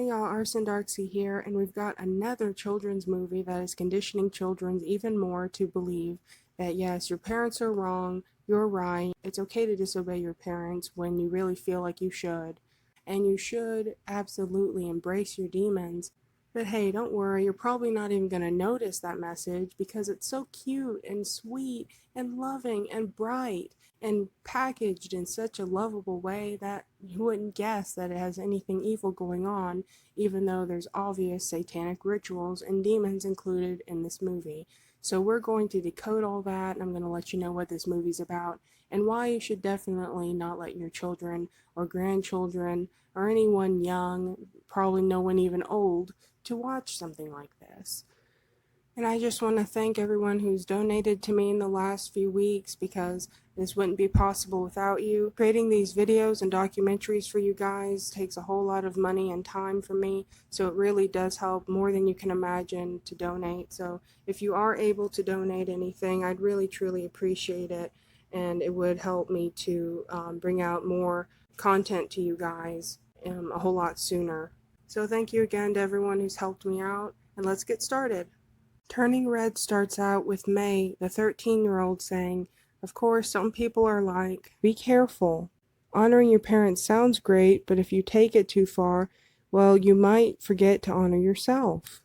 Hey y'all, Arson Darksy here, and we've got another children's movie that is conditioning children even more to believe that yes, your parents are wrong, you're right, it's okay to disobey your parents when you really feel like you should, and you should absolutely embrace your demons. But hey, don't worry, you're probably not even going to notice that message because it's so cute and sweet and loving and bright and packaged in such a lovable way that you wouldn't guess that it has anything evil going on, even though there's obvious satanic rituals and demons included in this movie. So we're going to decode all that, and I'm going to let you know what this movie's about and why you should definitely not let your children or grandchildren or anyone young, probably no one even old, to watch something like this. And I just want to thank everyone who's donated to me in the last few weeks because this wouldn't be possible without you. Creating these videos and documentaries for you guys takes a whole lot of money and time from me, so it really does help more than you can imagine to donate. So if you are able to donate anything, I'd really truly appreciate it, and it would help me to bring out more content to you guys a whole lot sooner. So thank you again to everyone who's helped me out, and let's get started. Turning Red starts out with May, the 13-year-old, saying, "Of course, some people are like, be careful. Honoring your parents sounds great, but if you take it too far, well, you might forget to honor yourself."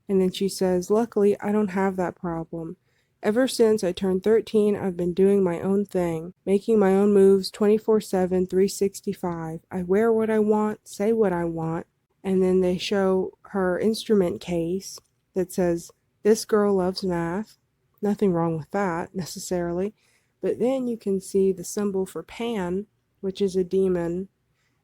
And then she says, "Luckily, I don't have that problem. Ever since I turned 13, I've been doing my own thing, making my own moves 24/7, 365. I wear what I want, say what I want." And then they show her instrument case that says, "This girl loves math." Nothing wrong with that, necessarily. But then you can see the symbol for Pan, which is a demon,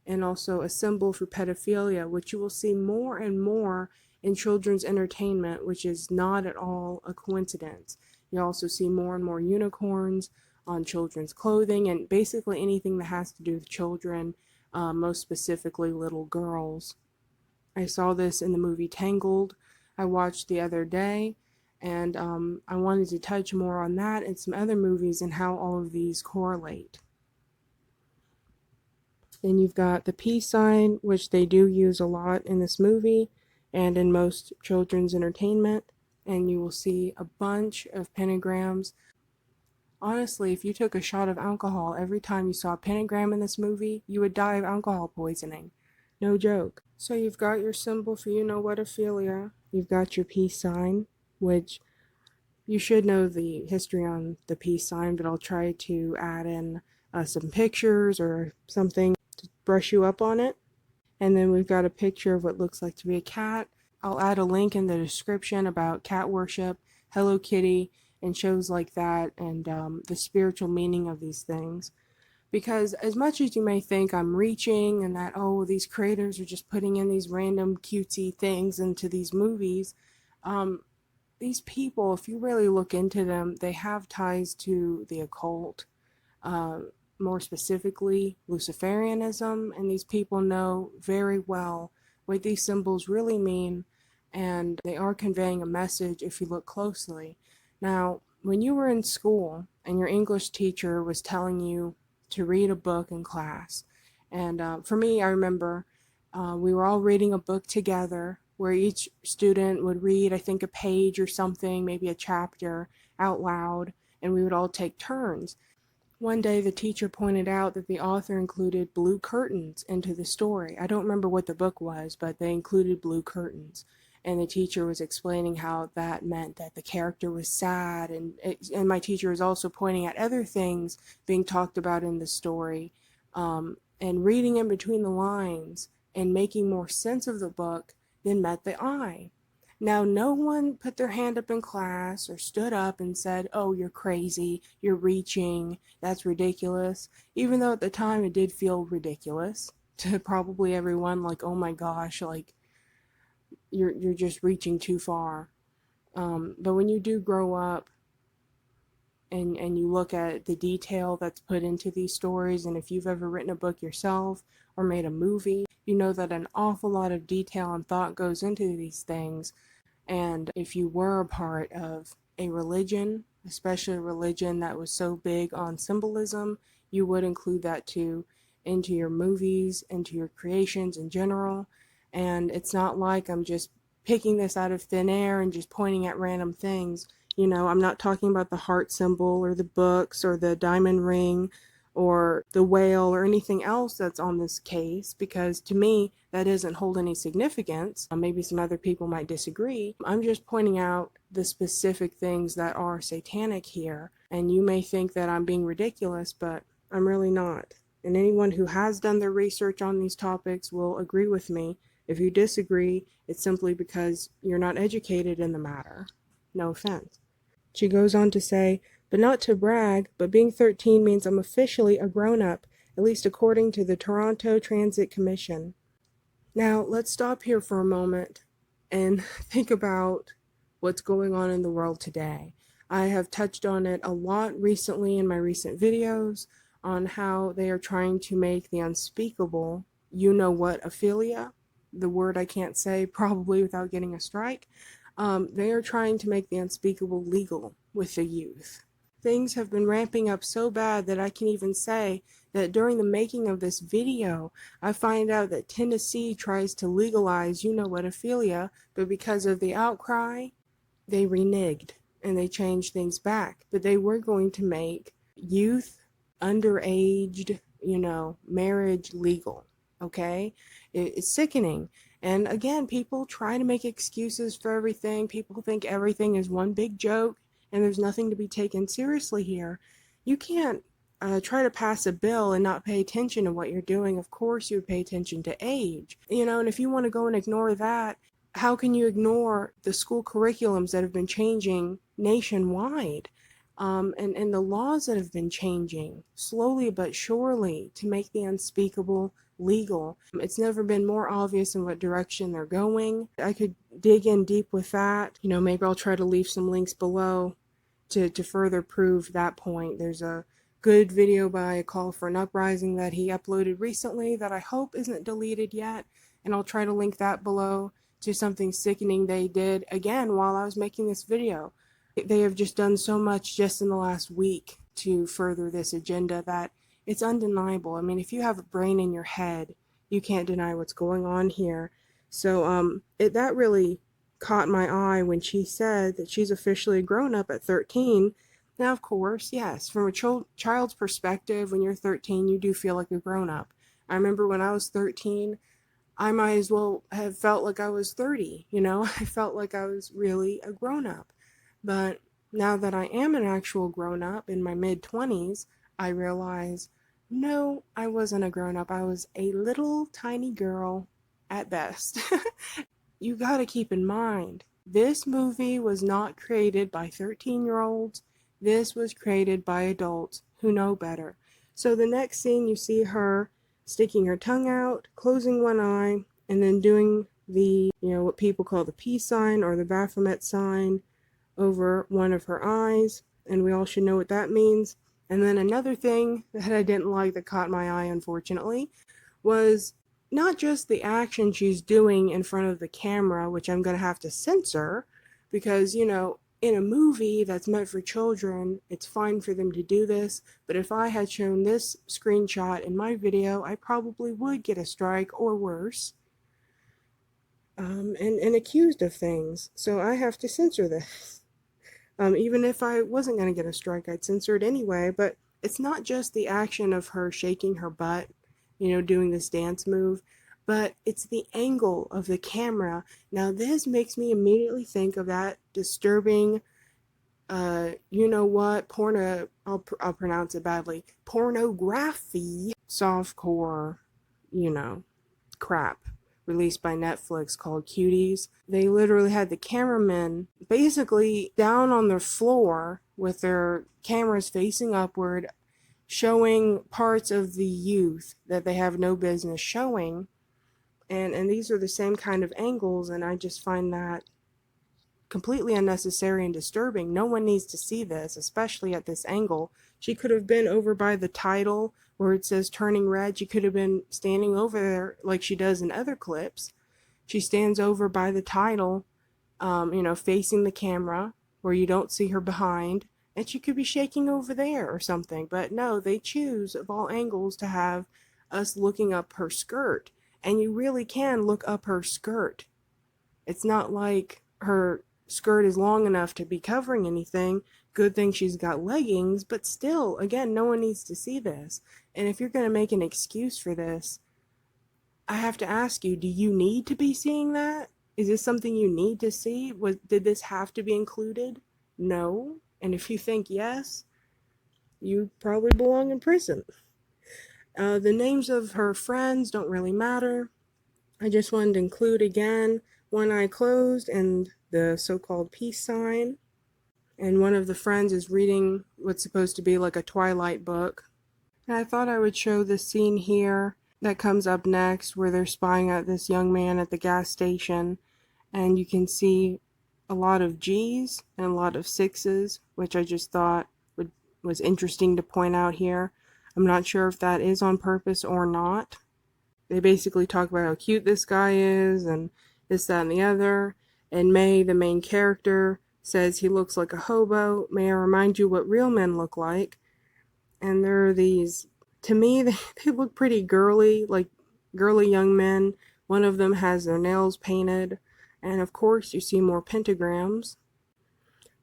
and also a symbol for pedophilia, which you will see more and more in children's entertainment, which is not at all a coincidence. You also see more and more unicorns on children's clothing and basically anything that has to do with children, most specifically little girls. I saw this in the movie Tangled I watched the other day, and I wanted to touch more on that and some other movies and how all of these correlate. Then you've got the peace sign, which they do use a lot in this movie and in most children's entertainment, and you will see a bunch of pentagrams. Honestly, if you took a shot of alcohol every time you saw a pentagram in this movie, you would die of alcohol poisoning. No joke. So you've got your symbol for you-know-what-ophilia. You've got your peace sign, which you should know the history on the peace sign, but I'll try to add in some pictures or something to brush you up on it. And then we've got a picture of what looks like to be a cat. I'll add a link in the description about cat worship, Hello Kitty, and shows like that, and the spiritual meaning of these things. Because as much as you may think I'm reaching and that, oh, these creators are just putting in these random cutesy things into these movies, these people, if you really look into them, they have ties to the occult, uh, more specifically Luciferianism, and these people know very well what these symbols really mean, and they are conveying a message if you look closely. Now, when you were in school and your English teacher was telling you to read a book in class, and for me, I remember we were all reading a book together where each student would read, I think, a page or something, maybe a chapter out loud, and we would all take turns. One day the teacher pointed out that the author included blue curtains into the story. I don't remember what the book was, but they included blue curtains. And the teacher was explaining how that meant that the character was sad, and my teacher was also pointing at other things being talked about in the story, and reading in between the lines and making more sense of the book than met the eye. Now, no one put their hand up in class or stood up and said, "Oh, you're crazy, you're reaching, that's ridiculous," even though at the time it did feel ridiculous to probably everyone, like, "Oh my gosh, like, you're just reaching too far." But when you do grow up and you look at the detail that's put into these stories, and if you've ever written a book yourself or made a movie, you know that an awful lot of detail and thought goes into these things. And if you were a part of a religion, especially a religion that was so big on symbolism, you would include that too into your movies, into your creations in general. And it's not like I'm just picking this out of thin air and just pointing at random things. I'm not talking about the heart symbol or the books or the diamond ring or the whale or anything else that's on this case, because to me that doesn't hold any significance. Maybe some other people might disagree. I'm just pointing out the specific things that are satanic here, and you may think that I'm being ridiculous, but I'm really not. And anyone who has done their research on these topics will agree with me. If you disagree, it's simply because you're not educated in the matter. No offense. She goes on to say, but not to brag, but being 13 means I'm officially a grown-up, at least according to the Toronto Transit Commission. Now, let's stop here for a moment and think about what's going on in the world today. I have touched on it a lot recently in my recent videos on how they are trying to make the unspeakable, ophelia, the word I can't say probably without getting a strike. They are trying to make the unspeakable legal with the youth. Things have been ramping up so bad that I can even say that during the making of this video, I find out that Tennessee tries to legalize ophelia, but because of the outcry, they reneged and they changed things back. But they were going to make youth, underaged, marriage legal. Okay? It's sickening. And again, people try to make excuses for everything. People think everything is one big joke and there's nothing to be taken seriously here. You can't try to pass a bill and not pay attention to what you're doing. Of course, you would pay attention to age. And if you want to go and ignore that, how can you ignore the school curriculums that have been changing nationwide? And the laws that have been changing slowly but surely to make the unspeakable legal. It's never been more obvious in what direction they're going. I could dig in deep with that. Maybe I'll try to leave some links below to further prove that point. There's a good video by A Call for an Uprising that he uploaded recently that I hope isn't deleted yet, and I'll try to link that below to something sickening they did again while I was making this video. They have just done so much just in the last week to further this agenda that it's undeniable. I mean, if you have a brain in your head, you can't deny what's going on here. So that really caught my eye when she said that she's officially grown up at 13. Now, of course, yes, from a child's perspective, when you're 13, you do feel like a grown up. I remember when I was 13, I might as well have felt like I was 30, I felt like I was really a grown up. But now that I am an actual grown up in my mid-20s, I realize, no, I wasn't a grown up. I was a little tiny girl at best. You gotta keep in mind, this movie was not created by 13-year-olds. This was created by adults who know better. So the next scene, you see her sticking her tongue out, closing one eye, and then doing the, what people call the peace sign or the Baphomet sign over one of her eyes, and we all should know what that means. And then another thing that I didn't like that caught my eye, unfortunately, was not just the action she's doing in front of the camera, which I'm going to have to censor, because, in a movie that's meant for children, it's fine for them to do this, but if I had shown this screenshot in my video, I probably would get a strike or worse, and accused of things. So I have to censor this. Even if I wasn't going to get a strike, I'd censor it anyway. But it's not just the action of her shaking her butt, doing this dance move, but it's the angle of the camera. Now, this makes me immediately think of that disturbing, porno, I'll pronounce it badly, pornography, softcore, crap released by Netflix called Cuties. They literally had the cameramen basically down on their floor with their cameras facing upward, showing parts of the youth that they have no business showing. And these are the same kind of angles, and I just find that completely unnecessary and disturbing. No one needs to see this, especially at this angle. She could have been over by the title where it says turning red. She could have been standing over there like she does in other clips. She stands over by the title, facing the camera where you don't see her behind, and she could be shaking over there or something. But no, they choose of all angles to have us looking up her skirt. And you really can look up her skirt. It's not like her skirt is long enough to be covering anything. Good thing she's got leggings, but still, again, no one needs to see this. And if you're going to make an excuse for this, I have to ask you, do you need to be seeing that? Is this something you need to see? Did this have to be included? No. And if you think yes, you probably belong in prison. The names of her friends don't really matter. I just wanted to include again one eye closed and the so called peace sign. And one of the friends is reading what's supposed to be like a Twilight book. And I thought I would show this scene here that comes up next where they're spying at this young man at the gas station. And you can see a lot of G's and a lot of sixes, which I just thought was interesting to point out here. I'm not sure if that is on purpose or not. They basically talk about how cute this guy is and this, that, and the other. And May, the main character, says he looks like a hobo. May I remind you what real men look like? And there are these, to me, they look pretty girly, like girly young men. One of them has their nails painted. And of course, you see more pentagrams.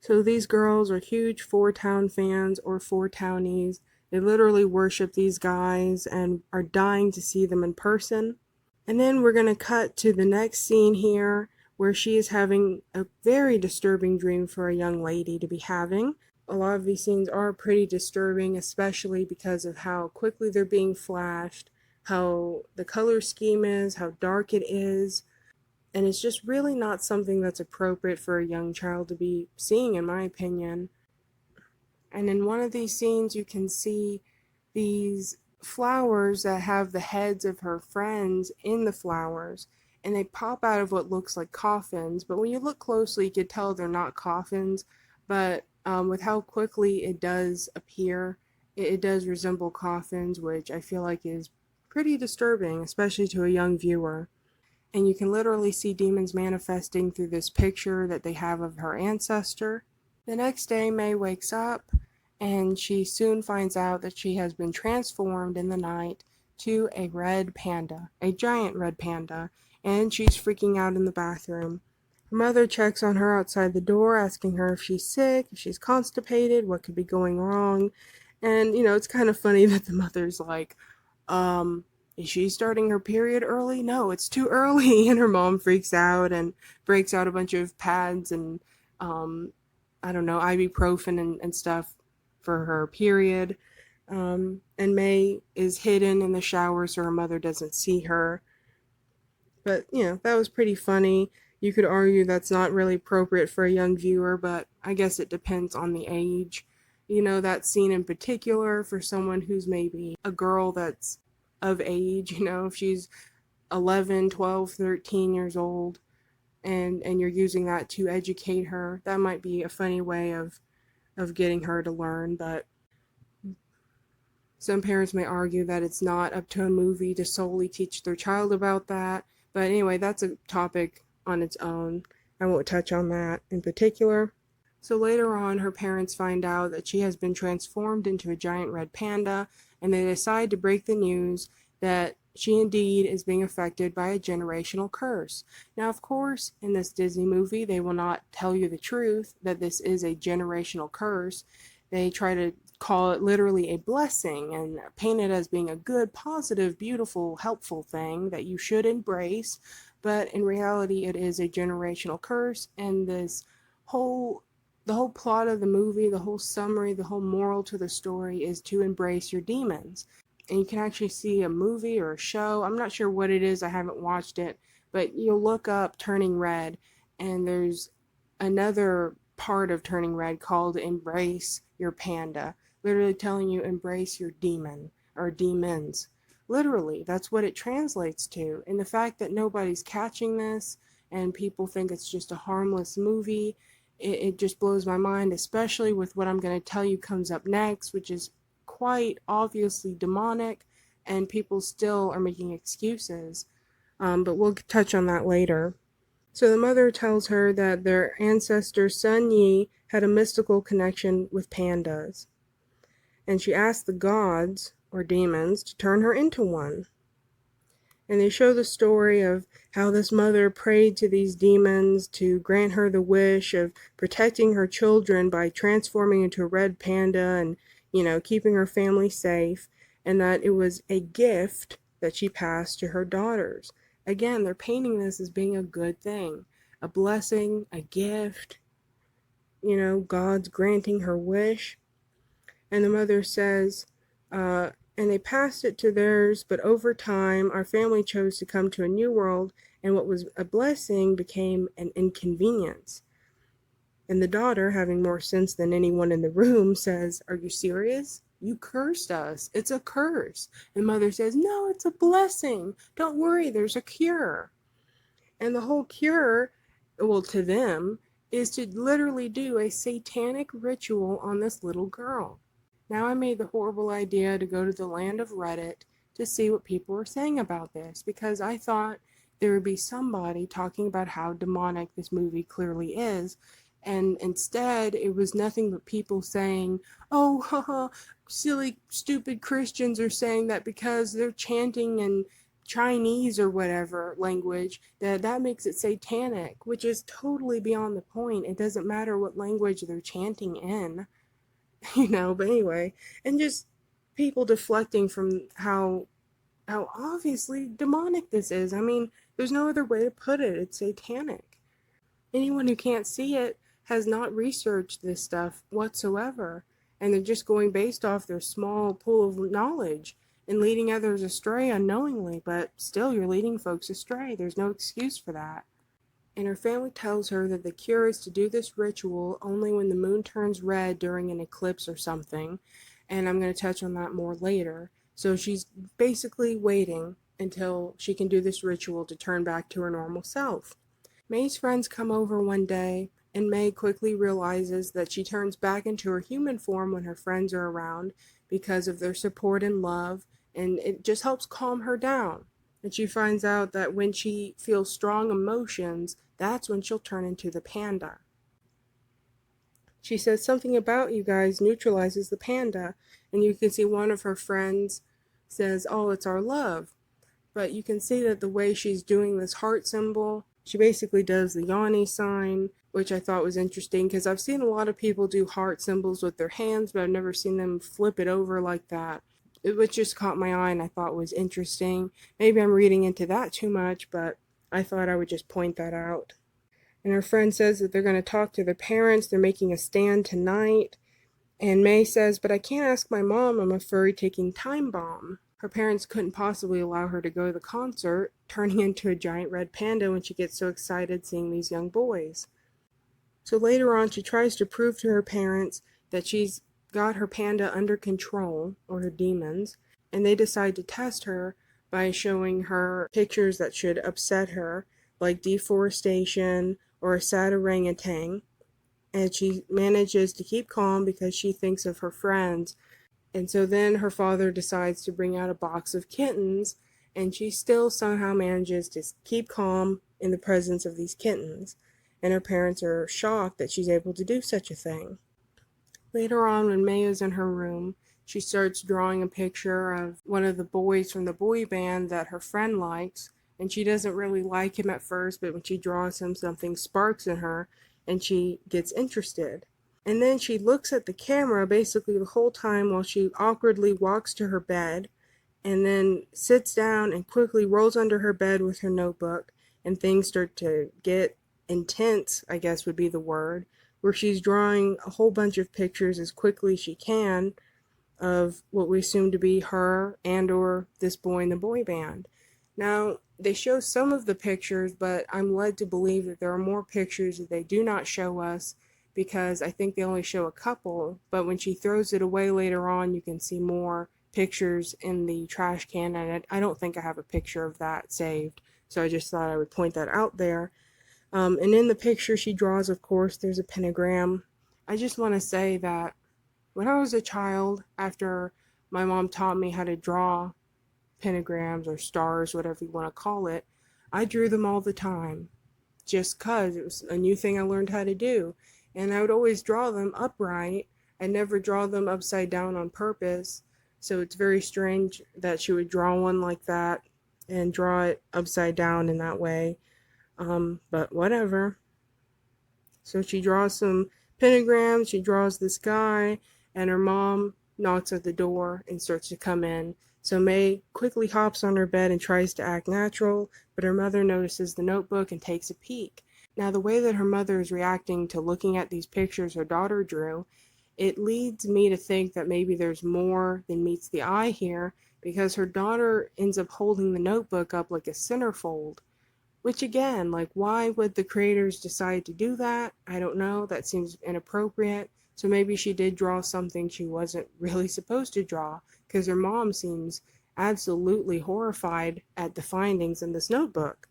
So these girls are huge Four Town fans or Four Townies. They literally worship these guys and are dying to see them in person. And then we're going to cut to the next scene here where she is having a very disturbing dream for a young lady to be having. A lot of these scenes are pretty disturbing, especially because of how quickly they're being flashed, how the color scheme is, how dark it is. And it's just really not something that's appropriate for a young child to be seeing, in my opinion. And in one of these scenes, you can see these flowers that have the heads of her friends in the flowers. And they pop out of what looks like coffins. But when you look closely, you can tell they're not coffins. But with how quickly it does appear, it does resemble coffins, which I feel like is pretty disturbing, especially to a young viewer. And you can literally see demons manifesting through this picture that they have of her ancestor. The next day, May wakes up, and she soon finds out that she has been transformed in the night to a red panda, a giant red panda, and she's freaking out in the bathroom. Her mother checks on her outside the door, asking her if she's sick, if she's constipated, what could be going wrong. And, it's kind of funny that the mother's like, is she starting her period early? No, it's too early. And her mom freaks out and breaks out a bunch of pads and, I don't know, ibuprofen and stuff for her period. And May is hidden in the shower so her mother doesn't see her. But, that was pretty funny. You could argue that's not really appropriate for a young viewer, but I guess it depends on the age. That scene in particular for someone who's maybe a girl that's of age, if she's 11, 12, 13 years old and you're using that to educate her, that might be a funny way of getting her to learn. But some parents may argue that it's not up to a movie to solely teach their child about that. But anyway, that's a topic on its own. I won't touch on that in particular. So later on, her parents find out that she has been transformed into a giant red panda, and they decide to break the news that she indeed is being affected by a generational curse. Now, of course, in this Disney movie, they will not tell you the truth that this is a generational curse. They try to call it literally a blessing and paint it as being a good, positive, beautiful, helpful thing that you should embrace. But in reality, it is a generational curse, and the whole plot of the movie, the whole summary, the whole moral to the story is to embrace your demons. And you can actually see a movie or a show. I'm not sure what it is. I haven't watched it. But you'll look up Turning Red, and there's another part of Turning Red called Embrace Your Panda. Literally telling you embrace your demon or demons. Literally, that's what it translates to. And the fact that nobody's catching this and people think it's just a harmless movie, it just blows my mind, especially with what I'm going to tell you comes up next, which is quite obviously demonic, and people still are making excuses. But we'll touch on that later. So the mother tells her that their ancestor Sun Yi had a mystical connection with pandas. And she asked the gods, or demons, to turn her into one. And they show the story of how this mother prayed to these demons to grant her the wish of protecting her children by transforming into a red panda and, keeping her family safe, and that it was a gift that she passed to her daughters. Again, they're painting this as being a good thing, a blessing, a gift, God's granting her wish. And the mother says, and they passed it to theirs, but over time, our family chose to come to a new world, and what was a blessing became an inconvenience. And the daughter, having more sense than anyone in the room, says, "Are you serious? You cursed us. It's a curse." And mother says, "No, it's a blessing. Don't worry, there's a cure." And the whole cure, well, to them, is to literally do a satanic ritual on this little girl. Now I made the horrible idea to go to the land of Reddit to see what people were saying about this, because I thought there would be somebody talking about how demonic this movie clearly is, and instead it was nothing but people saying, "Oh, haha, silly, stupid Christians are saying that because they're chanting in Chinese or whatever language, that makes it satanic," which is totally beyond the point. It doesn't matter what language they're chanting in. But anyway, and just people deflecting from how obviously demonic this is. I mean, there's no other way to put it. It's satanic. Anyone who can't see it has not researched this stuff whatsoever, and they're just going based off their small pool of knowledge and leading others astray unknowingly, but still you're leading folks astray. There's no excuse for that. And her family tells her that the cure is to do this ritual only when the moon turns red during an eclipse or something, and I'm going to touch on that more later. So she's basically waiting until she can do this ritual to turn back to her normal self. May's friends come over one day, and May quickly realizes that she turns back into her human form when her friends are around because of their support and love, and it just helps calm her down. And she finds out that when she feels strong emotions, that's when she'll turn into the panda. She says something about you guys neutralizes the panda, and you can see one of her friends says, "Oh, it's our love." But you can see that the way she's doing this heart symbol, she basically does the Yanni sign, which I thought was interesting because I've seen a lot of people do heart symbols with their hands, but I've never seen them flip it over like that. Which just caught my eye and I thought was interesting. Maybe I'm reading into that too much, but I thought I would just point that out. And her friend says that they're going to talk to their parents. They're making a stand tonight. And May says, "But I can't ask my mom. I'm a furry taking time bomb." Her parents couldn't possibly allow her to go to the concert, turning into a giant red panda when she gets so excited seeing these young boys. So later on, she tries to prove to her parents that she's got her panda under control, or her demons, and they decide to test her by showing her pictures that should upset her, like deforestation or a sad orangutan. And she manages to keep calm because she thinks of her friends. And so then her father decides to bring out a box of kittens, and she still somehow manages to keep calm in the presence of these kittens. And her parents are shocked that she's able to do such a thing. Later on, when May is in her room, she starts drawing a picture of one of the boys from the boy band that her friend likes, and she doesn't really like him at first, but when she draws him, something sparks in her, and she gets interested. And then she looks at the camera basically the whole time while she awkwardly walks to her bed, and then sits down and quickly rolls under her bed with her notebook, and things start to get intense, I guess would be the word, where she's drawing a whole bunch of pictures as quickly as she can of what we assume to be her and or this boy in the boy band. Now, they show some of the pictures, but I'm led to believe that there are more pictures that they do not show us because I think they only show a couple, but when she throws it away later on, you can see more pictures in the trash can, and I don't think I have a picture of that saved, so I just thought I would point that out there. And in the picture she draws, of course, there's a pentagram. I just want to say that when I was a child, after my mom taught me how to draw pentagrams or stars, whatever you want to call it, I drew them all the time just because it was a new thing I learned how to do. And I would always draw them upright. I never draw them upside down on purpose. So it's very strange that she would draw one like that and draw it upside down in that way. But whatever. So she draws some pentagrams, she draws this guy, and her mom knocks at the door and starts to come in. So May quickly hops on her bed and tries to act natural, but her mother notices the notebook and takes a peek. Now, the way that her mother is reacting to looking at these pictures her daughter drew, it leads me to think that maybe there's more than meets the eye here, because her daughter ends up holding the notebook up like a centerfold. Which again, like, why would the creators decide to do that? I don't know. That seems inappropriate. So maybe she did draw something she wasn't really supposed to draw, because her mom seems absolutely horrified at the findings in this notebook.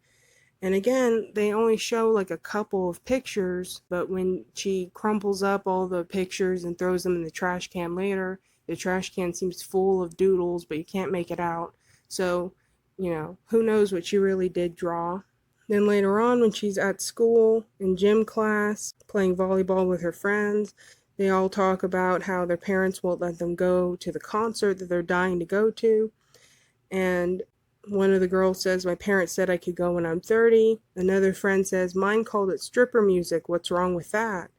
And again, they only show like a couple of pictures, but when she crumples up all the pictures and throws them in the trash can later, the trash can seems full of doodles, but you can't make it out. So, who knows what she really did draw. Then later on, when she's at school, in gym class, playing volleyball with her friends, they all talk about how their parents won't let them go to the concert that they're dying to go to. And one of the girls says, "My parents said I could go when I'm 30." Another friend says, "Mine called it stripper music. What's wrong with that?"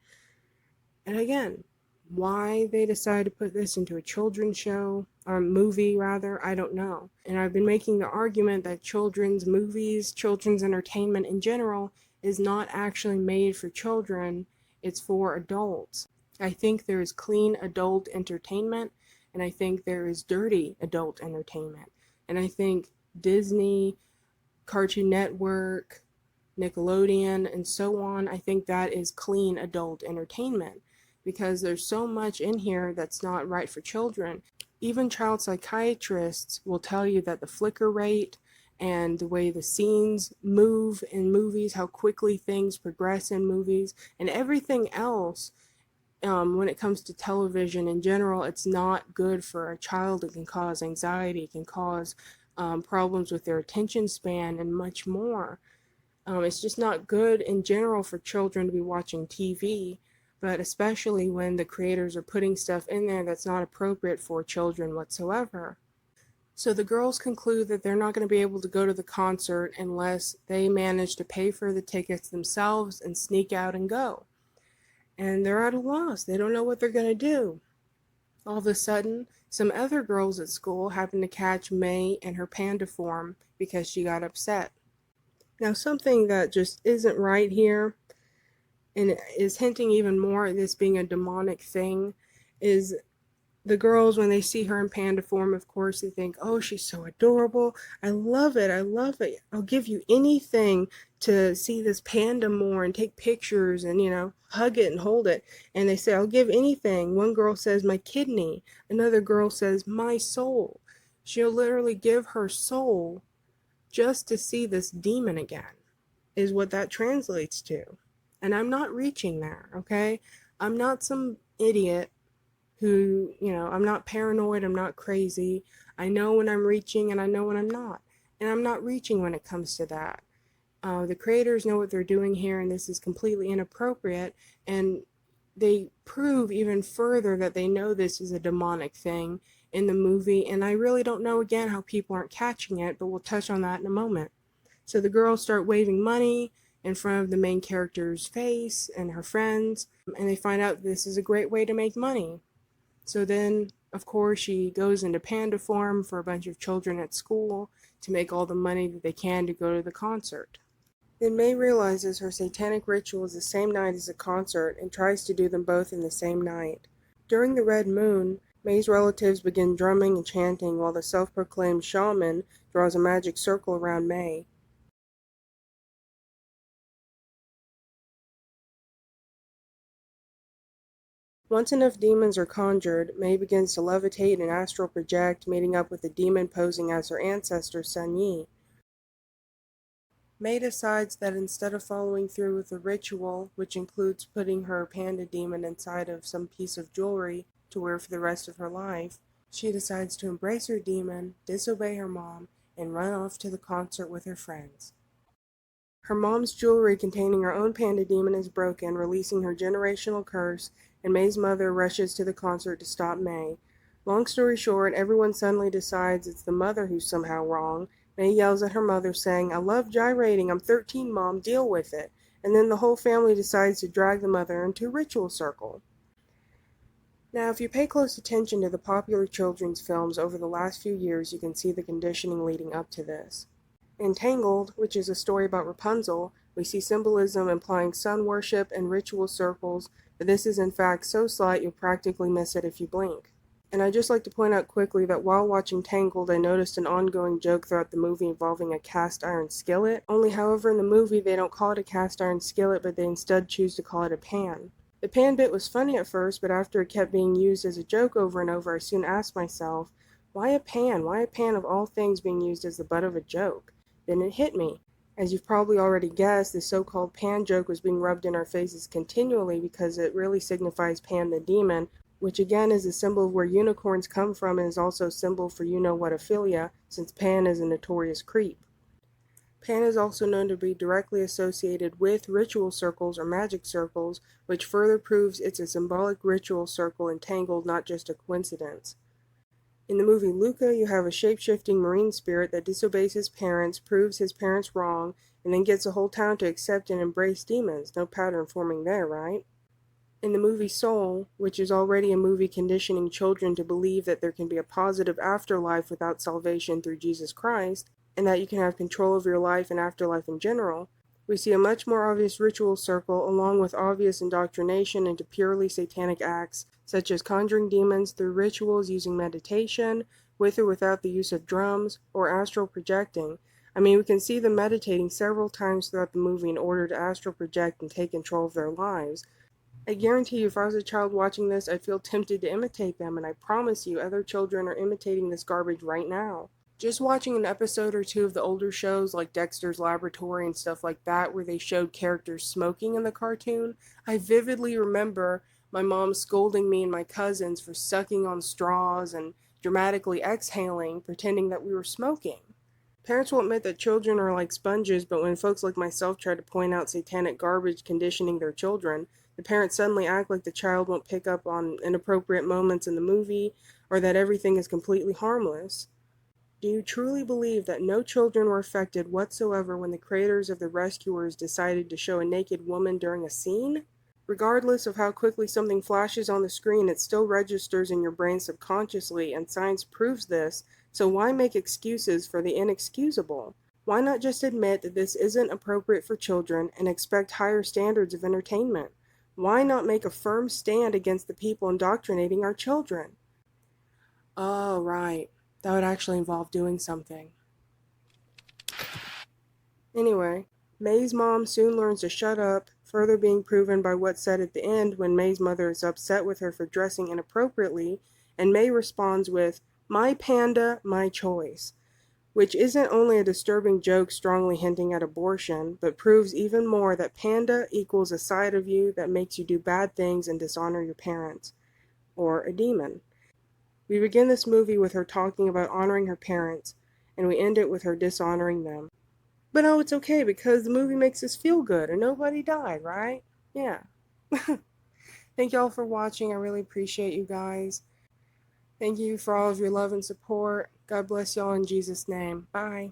And again, why they decided to put this into a children's show, or movie rather, I don't know. And I've been making the argument that children's movies, children's entertainment in general, is not actually made for children, it's for adults. I think there is clean adult entertainment, and I think there is dirty adult entertainment. And I think Disney, Cartoon Network, Nickelodeon, and so on, I think that is clean adult entertainment, because there's so much in here that's not right for children. Even child psychiatrists will tell you that the flicker rate and the way the scenes move in movies, how quickly things progress in movies, and everything else, when it comes to television in general, it's not good for a child. It can cause anxiety, it can cause problems with their attention span, and much more. It's just not good in general for children to be watching TV, but especially when the creators are putting stuff in there that's not appropriate for children whatsoever. So the girls conclude that they're not going to be able to go to the concert unless they manage to pay for the tickets themselves and sneak out and go. And they're at a loss. They don't know what they're going to do. All of a sudden, some other girls at school happen to catch May in her panda form because she got upset. Now, something that just isn't right here, and is hinting even more at this being a demonic thing, is the girls, when they see her in panda form, of course, they think, "Oh, she's so adorable. I love it. I love it. I'll give you anything to see this panda more and take pictures and, hug it and hold it." And they say, "I'll give anything." One girl says, "My kidney." Another girl says, "My soul." She'll literally give her soul just to see this demon again, is what that translates to. And I'm not reaching there, okay? I'm not some idiot who, I'm not paranoid, I'm not crazy. I know when I'm reaching and I know when I'm not. And I'm not reaching when it comes to that. The creators know what they're doing here, and this is completely inappropriate. And they prove even further that they know this is a demonic thing in the movie. And I really don't know, again, how people aren't catching it, but we'll touch on that in a moment. So the girls start waving money in front of the main character's face and her friends, and they find out this is a great way to make money. So then, of course, she goes into panda form for a bunch of children at school to make all the money that they can to go to the concert. Then May realizes her satanic ritual is the same night as the concert and tries to do them both in the same night. During the red moon, May's relatives begin drumming and chanting while the self-proclaimed shaman draws a magic circle around May. Once enough demons are conjured, May begins to levitate and astral project, meeting up with a demon posing as her ancestor, Sun Yi. May decides that instead of following through with the ritual, which includes putting her panda demon inside of some piece of jewelry to wear for the rest of her life, she decides to embrace her demon, disobey her mom, and run off to the concert with her friends. Her mom's jewelry containing her own panda demon is broken, releasing her generational curse, and May's mother rushes to the concert to stop May. Long story short, everyone suddenly decides it's the mother who's somehow wrong, May yells at her mother, saying, "I love gyrating. I'm 13, Mom. Deal with it." And then the whole family decides to drag the mother into a ritual circle. Now, if you pay close attention to the popular children's films over the last few years, you can see the conditioning leading up to this. In Tangled, which is a story about Rapunzel, we see symbolism implying sun worship and ritual circles, but this is in fact so slight you'll practically miss it if you blink. And I'd just like to point out quickly that while watching Tangled, I noticed an ongoing joke throughout the movie involving a cast iron skillet. Only, however, in the movie they don't call it a cast iron skillet, but they instead choose to call it a pan. The pan bit was funny at first, but after it kept being used as a joke over and over, I soon asked myself, why a pan? Why a pan of all things being used as the butt of a joke? Then it hit me. As you've probably already guessed, the so-called Pan joke was being rubbed in our faces continually because it really signifies Pan the demon, which again is a symbol of where unicorns come from and is also a symbol for you-know-what-ophilia, since Pan is a notorious creep. Pan is also known to be directly associated with ritual circles or magic circles, which further proves it's a symbolic ritual circle entangled, not just a coincidence. In the movie Luca, you have a shape-shifting marine spirit that disobeys his parents, proves his parents wrong, and then gets the whole town to accept and embrace demons. No pattern forming there, right? In the movie Soul, which is already a movie conditioning children to believe that there can be a positive afterlife without salvation through Jesus Christ, and that you can have control of your life and afterlife in general, we see a much more obvious ritual circle along with obvious indoctrination into purely satanic acts, such as conjuring demons through rituals using meditation, with or without the use of drums, or astral projecting. I mean, we can see them meditating several times throughout the movie in order to astral project and take control of their lives. I guarantee you, if I was a child watching this, I'd feel tempted to imitate them, and I promise you, other children are imitating this garbage right now. Just watching an episode or two of the older shows like Dexter's Laboratory and stuff like that, where they showed characters smoking in the cartoon, I vividly remember my mom scolding me and my cousins for sucking on straws and dramatically exhaling, pretending that we were smoking. Parents will admit that children are like sponges, but when folks like myself try to point out satanic garbage conditioning their children, the parents suddenly act like the child won't pick up on inappropriate moments in the movie or that everything is completely harmless. Do you truly believe that no children were affected whatsoever when the creators of The Rescuers decided to show a naked woman during a scene? Regardless of how quickly something flashes on the screen, it still registers in your brain subconsciously, and science proves this, so why make excuses for the inexcusable? Why not just admit that this isn't appropriate for children and expect higher standards of entertainment? Why not make a firm stand against the people indoctrinating our children? Oh, right. That would actually involve doing something. Anyway, May's mom soon learns to shut up, further being proven by what's said at the end when May's mother is upset with her for dressing inappropriately, and May responds with, "My panda, my choice," which isn't only a disturbing joke strongly hinting at abortion, but proves even more that panda equals a side of you that makes you do bad things and dishonor your parents, or a demon. We begin this movie with her talking about honoring her parents, and we end it with her dishonoring them. But oh, it's okay because the movie makes us feel good and nobody died, right? Yeah. Thank y'all for watching. I really appreciate you guys. Thank you for all of your love and support. God bless y'all in Jesus' name. Bye.